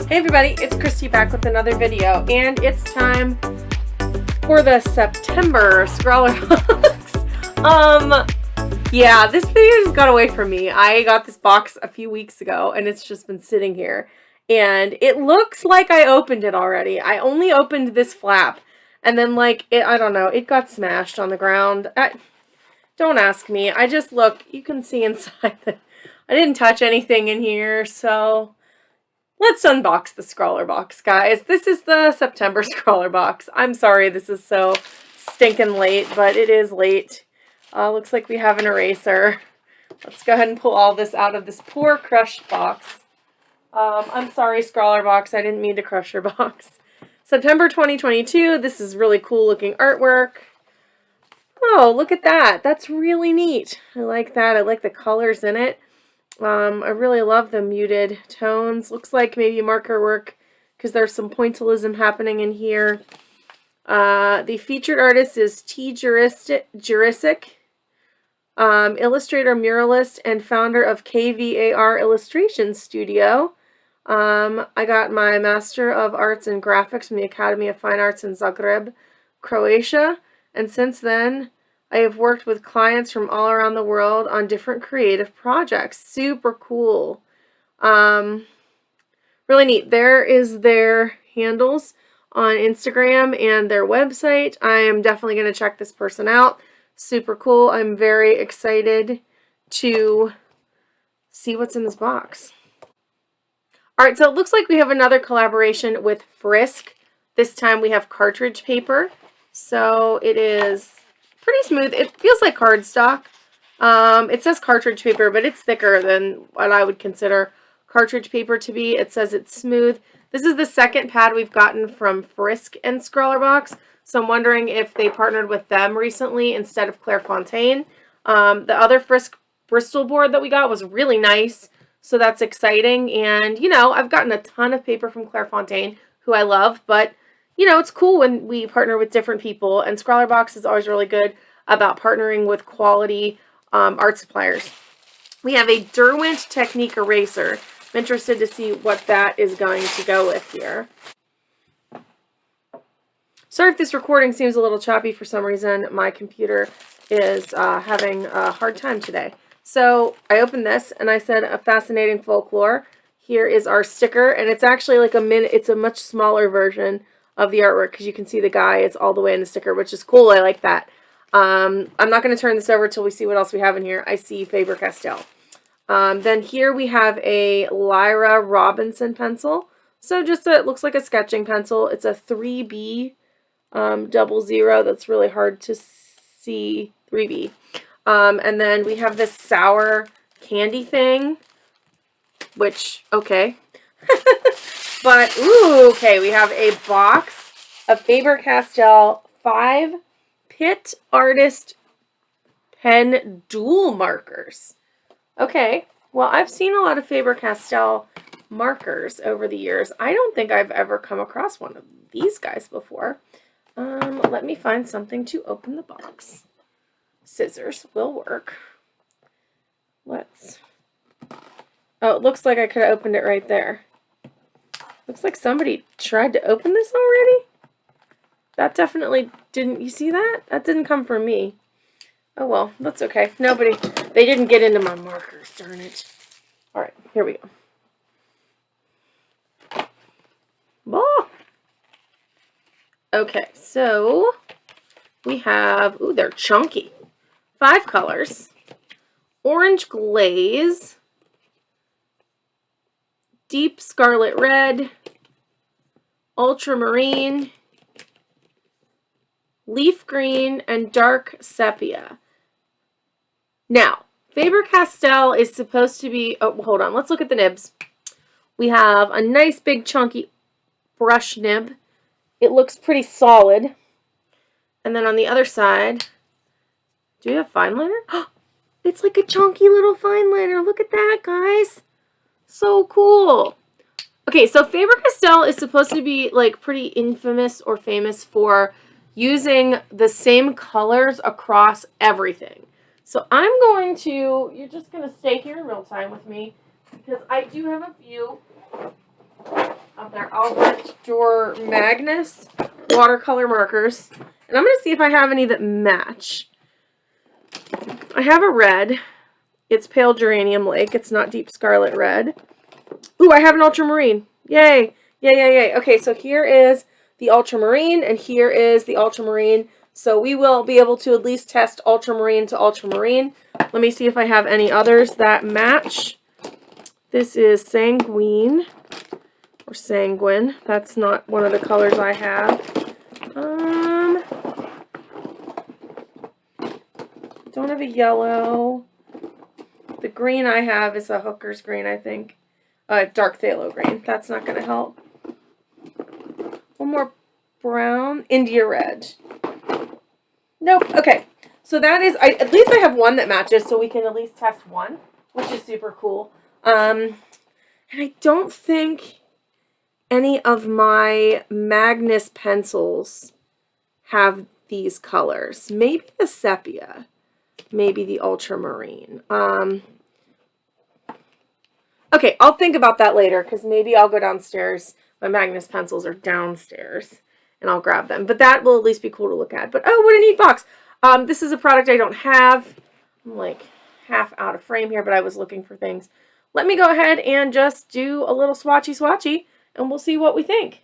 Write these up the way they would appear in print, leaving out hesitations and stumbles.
Hey everybody, it's Christy back with another video, and it's time for the September Scrawlrbox. Yeah, this video just got away from me. I got this box a few weeks ago, and it's just been sitting here, and it looks like I opened it already. I only opened this flap, and then I don't know, it got smashed on the ground. Don't ask me. I just look. You can see inside that I didn't touch anything in here, so let's unbox the Scrawlrbox, guys. This is the September Scrawlrbox. I'm sorry this is so stinking late, but it is late. Looks like we have an eraser. Let's go ahead and pull all this out of this poor crushed box. I'm sorry, Scrawlrbox. I didn't mean to crush your box. September 2022. This is really cool looking artwork. Oh, look at that. That's really neat. I like that. I like the colors in it. I really love the muted tones. Looks like maybe marker work because there's some pointillism happening in here. The featured artist is T. Jurisic, illustrator, muralist, and founder of KVAR Illustration Studio. I got my Master of Arts in Graphics from the Academy of Fine Arts in Zagreb, Croatia, and since then I have worked with clients from all around the world on different creative projects. Super cool. Really neat. There is their handles on Instagram and their website. I am definitely going to check this person out. Super cool. I'm very excited to see what's in this box. Alright, so it looks like we have another collaboration with Frisk. This time we have Cartridge paper. So it is pretty smooth. It feels like cardstock. It says cartridge paper, but it's thicker than what I would consider cartridge paper to be. It says it's smooth. This is the second pad we've gotten from Frisk and Scrawlrbox, so I'm wondering if they partnered with them recently instead of Clairefontaine. The other Frisk Bristol board that we got was really nice, so that's exciting. And, you know, I've gotten a ton of paper from Clairefontaine, who I love, but you know, it's cool when we partner with different people, and Scrawlrbox is always really good about partnering with quality art suppliers. We have a Derwent Technique eraser. I'm interested to see what that is going to go with here. Sorry if this recording seems a little choppy for some reason. My computer is having a hard time today. So I opened this, and I said a fascinating folklore. Here is our sticker, and it's actually like it's a much smaller version of the artwork because you can see the guy is all the way in the sticker, which is cool. I like that. I'm not going to turn this over till we see what else we have in here. I see Faber Castell. Then here we have a Lyra Robinson pencil. So just it looks like a sketching pencil. It's a 3B 00. That's really hard to see. 3B. And then we have this sour candy thing, which, okay. But, ooh, okay, we have a box of Faber Castell 5 Pitt Artist Pen Dual Markers. Okay, well, I've seen a lot of Faber Castell markers over the years. I don't think I've ever come across one of these guys before. Let me find something to open the box. Scissors will work. Oh, it looks like I could have opened it right there. Looks like somebody tried to open this already. That definitely didn't, you see that? That didn't come from me. Oh well, that's okay. They didn't get into my markers, darn it. Alright, here we go. Oh. Okay, so we have, ooh, they're chunky. 5 colors. Orange glaze. Deep scarlet red, ultramarine, leaf green, and dark sepia. Now, Faber Castell is supposed to be, oh, hold on, let's look at the nibs. We have a nice big chunky brush nib. It looks pretty solid. And then on the other side, do we have fine liner? It's like a chunky little fine liner. Look at that, guys. So cool. Okay, so Faber Castell is supposed to be like pretty infamous or famous for using the same colors across everything. So I'm going to, you're just going to stay here in real time with me because I do have a few They're Albert Dürer Magnus watercolor markers. And I'm going to see if I have any that match. I have a red. It's Pale Geranium Lake. It's not Deep Scarlet Red. Ooh, I have an ultramarine. Yay. Yay, yay, yay. Okay, so here is the ultramarine, and here is the ultramarine. So we will be able to at least test ultramarine to ultramarine. Let me see if I have any others that match. This is Sanguine, or Sanguine. That's not one of the colors I have. Don't have a yellow. The green I have is a hooker's green, I think. Dark phthalo green. That's not going to help. One more brown. India red. Nope. Okay. So that is, at least I have one that matches, so we can at least test one, which is super cool. And I don't think any of my Magnus pencils have these colors. Maybe the sepia. Maybe the ultramarine. Okay, I'll think about that later, because maybe I'll go downstairs. My Magnus pencils are downstairs, and I'll grab them. But that will at least be cool to look at. But, oh, what a neat box. This is a product I don't have. I'm like half out of frame here, but I was looking for things. Let me go ahead and just do a little swatchy, and we'll see what we think.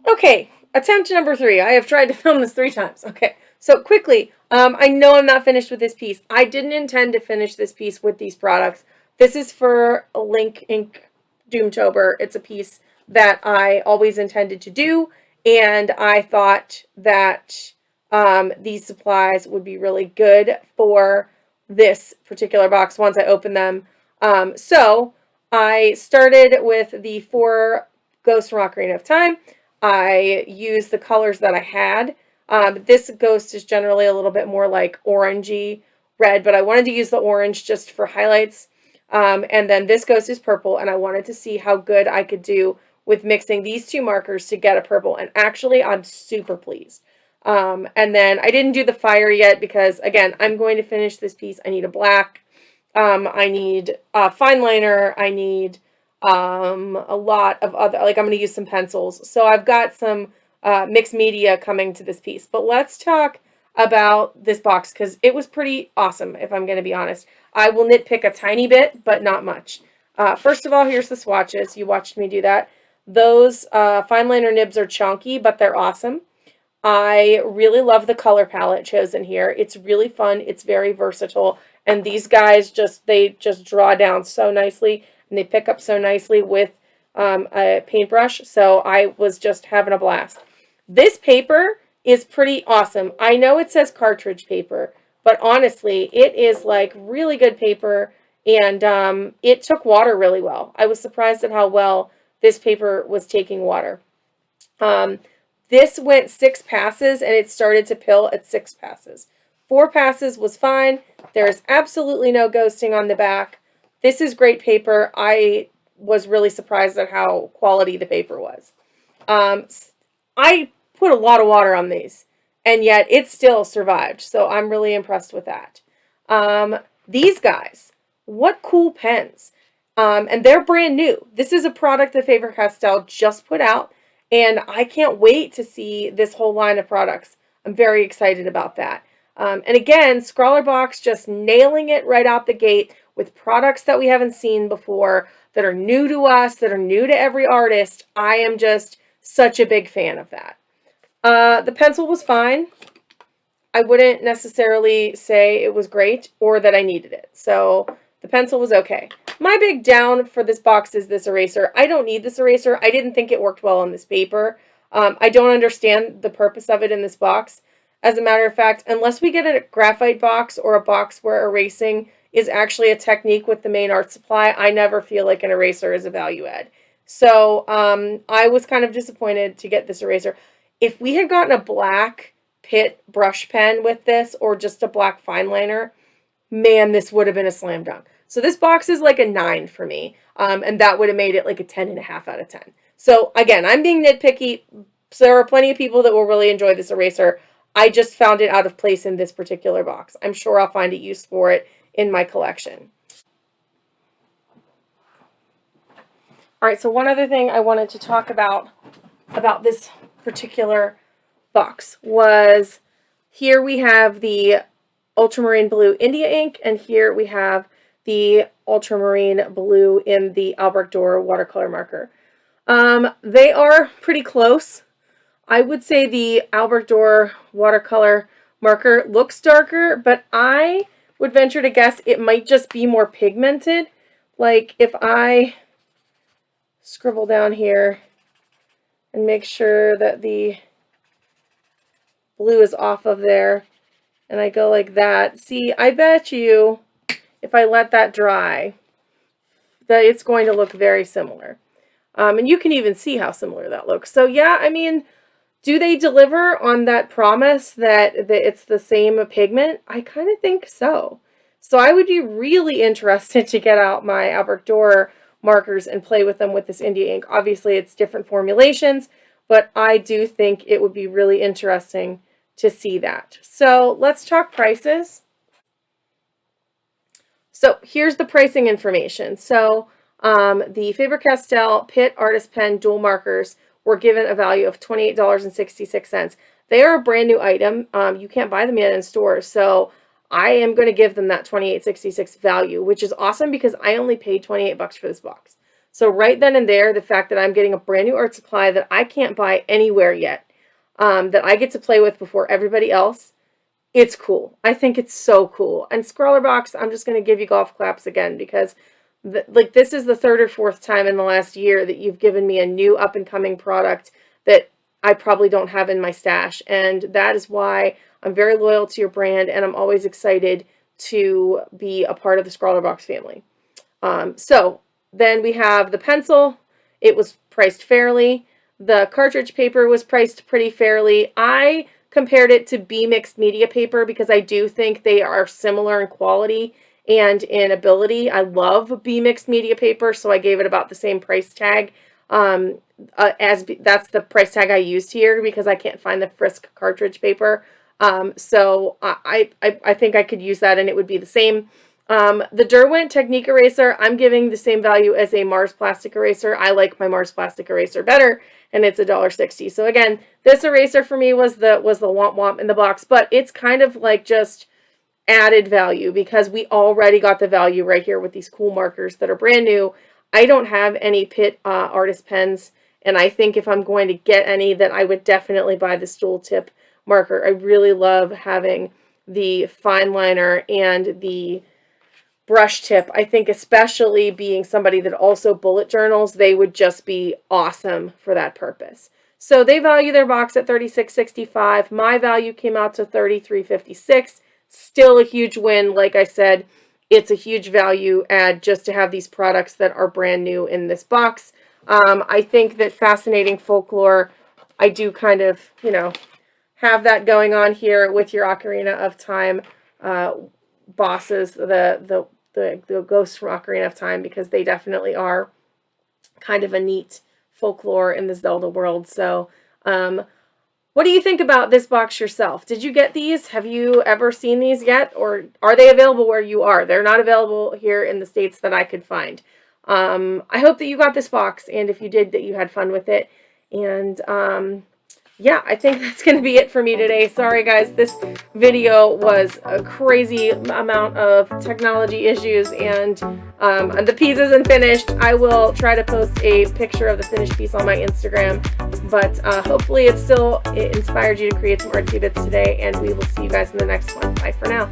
Okay, attempt number 3. I have tried to film this 3 times. Okay, so quickly, I know I'm not finished with this piece. I didn't intend to finish this piece with these products. This is for a Link Ink Doomtober. It's a piece that I always intended to do, and I thought that these supplies would be really good for this particular box once I open them. So I started with the 4 Ghosts from Ocarina of Time. I used the colors that I had. This ghost is generally a little bit more like orangey red, but I wanted to use the orange just for highlights. And then this ghost is purple, and I wanted to see how good I could do with mixing these 2 markers to get a purple. And actually, I'm super pleased. And then I didn't do the fire yet because, again, I'm going to finish this piece. I need a black. I need a fine liner. I need a lot of other, like I'm going to use some pencils. So I've got some mixed media coming to this piece. But let's talk about this box because it was pretty awesome, if I'm going to be honest. I will nitpick a tiny bit, but not much. First of all, here's the swatches. You watched me do that. Those fine liner nibs are chunky, but they're awesome. I really love the color palette chosen here. It's really fun. It's very versatile. And these guys they just draw down so nicely. And they pick up so nicely with a paintbrush. So I was just having a blast. This paper is pretty awesome. I know it says cartridge paper, but honestly, it is like really good paper. And it took water really well. I was surprised at how well this paper was taking water. This went 6 passes, and it started to pill at 6 passes. 4 passes was fine. There's absolutely no ghosting on the back. This is great paper. I was really surprised at how quality the paper was. I put a lot of water on these, and yet it still survived. So I'm really impressed with that. These guys, what cool pens. And they're brand new. This is a product that Faber-Castell just put out. And I can't wait to see this whole line of products. I'm very excited about that. And again, Scrawlrbox just nailing it right out the gate with products that we haven't seen before, that are new to us, that are new to every artist. I am just such a big fan of that. The pencil was fine. I wouldn't necessarily say it was great or that I needed it. So the pencil was okay. My big down for this box is this eraser. I don't need this eraser. I didn't think it worked well on this paper. I don't understand the purpose of it in this box. As a matter of fact, unless we get a graphite box or a box where erasing is actually a technique with the main art supply, I never feel like an eraser is a value add. So I was kind of disappointed to get this eraser. If we had gotten a black Pitt brush pen with this or just a black fine liner, man, this would have been a slam dunk. So this box is like a 9 for me, and that would have made it like a 10.5 out of 10. So again, I'm being nitpicky. So there are plenty of people that will really enjoy this eraser. I just found it out of place in this particular box. I'm sure I'll find a use for it in my collection. All right, so one other thing I wanted to talk about this particular box was here we have the ultramarine blue India ink, and here we have the ultramarine blue in the Albrecht Dürer watercolor marker. They are pretty close. I would say the Albrecht Dürer watercolor marker looks darker, but I would venture to guess it might just be more pigmented. Like if I scribble down here and make sure that the blue is off of there, and I go like that. See, I bet you if I let that dry, that it's going to look very similar. And you can even see how similar that looks. So yeah, I mean, do they deliver on that promise that it's the same pigment? I kind of think so. So I would be really interested to get out my Albrecht Dürer markers and play with them with this India ink. Obviously, it's different formulations, but I do think it would be really interesting to see that. So let's talk prices. So here's the pricing information. So the Faber-Castell Pitt Artist Pen dual markers were given a value of $28.66. They are a brand new item. You can't buy them yet in stores, so I am going to give them that $28.66 value, which is awesome because I only paid $28 for this box. So right then and there, the fact that I'm getting a brand new art supply that I can't buy anywhere yet, that I get to play with before everybody else, it's cool. I think it's so cool. And Scrawlrbox, I'm just going to give you golf claps again because this is the third or fourth time in the last year that you've given me a new up-and-coming product that I probably don't have in my stash. And that is why I'm very loyal to your brand, and I'm always excited to be a part of the Scrawlrbox family. So then we have the pencil. It was priced fairly. The cartridge paper was priced pretty fairly. I compared it to B mixed media paper because I do think they are similar in quality and in ability. I love B mixed media paper, so I gave it about the same price tag. That's the price tag I used here because I can't find the Frisk cartridge paper. So I think I could use that and it would be the same. The Derwent Technique Eraser, I'm giving the same value as a Mars Plastic Eraser. I like my Mars Plastic Eraser better, and it's $1.60. So again, this eraser for me was the womp womp in the box, but it's kind of like just added value because we already got the value right here with these cool markers that are brand new. I don't have any Pitt artist pens, and I think if I'm going to get any, that I would definitely buy the dual tip marker. I really love having the fine liner and the brush tip. I think especially being somebody that also bullet journals, they would just be awesome for that purpose. So they value their box at $36.65. My value came out to $33.56. Still a huge win. Like I said, it's a huge value add just to have these products that are brand new in this box. I think that Fascinating Folklore, I do kind of, have that going on here with your Ocarina of Time bosses, the ghosts from Ocarina of Time, because they definitely are kind of a neat folklore in the Zelda world. So, what do you think about this box yourself? Did you get these? Have you ever seen these yet? Or are they available where you are? They're not available here in the States that I could find. I hope that you got this box, and if you did, that you had fun with it. And yeah, I think that's going to be it for me today. Sorry, guys. This video was a crazy amount of technology issues, and the piece isn't finished. I will try to post a picture of the finished piece on my Instagram, but hopefully it inspired you to create some artsy bits today, and we will see you guys in the next one. Bye for now.